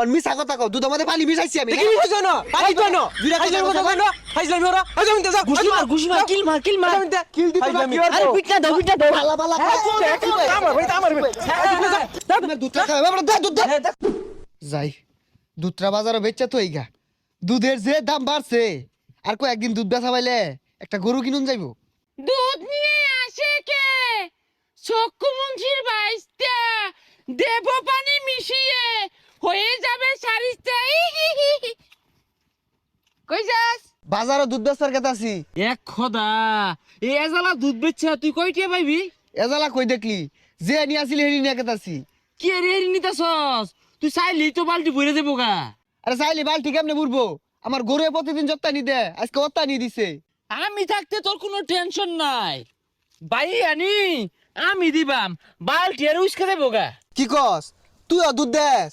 আর মিছা কথা কও দুধের মধ্যে পানি মিশাইছি আমি দেখি মিশাইছো না পানি তো না ফাইজলামি কথা কই না ফাইজলামি ওরা আচ্ছা মিন্তে যা ঘুষি মার কিল মার কিল দিতে না কি আরে পিটনা দাও ভালা ভালা আমার তুমি দুধটা খাবে বাবা দে দুধ দে যাই দুধটা বাজারে বেচা তো এইগা দুধের যে দাম বাড়ছে আর কো একদিন দুধ বেচা পাইলে একটা গরু কিনুন যাইবো দুধ নিয়ে আসে কে চক্ষুমুখীর বাইস্তা দেব পানি মিশিয়ে হয়ে যাবে সারিস্তা কই যাস বাজারে দুধ বেচার কথা আছি এক খোদা এই এজালা দুধ বেচছে তুই কয়টা পাইবি এজালা কই দেখলি যে নিয়ে আসিলি হেরি নিয়ে কথা আছি কি রে নিতাছস তুই চাইলি তো বালতি ভরে দেবো গা আরে চাইলি বালতি কেমনে বুড়বো আমার গরু প্রতিদিন যত্তা নি দে আজকে অত্তা নি দিছে আমি থাকতে তোর কোনো টেনশন নাই বাই আনি আমি দিবাম বালতি আর উস্কে দেবো গা কি কস তুইও দুধ দেস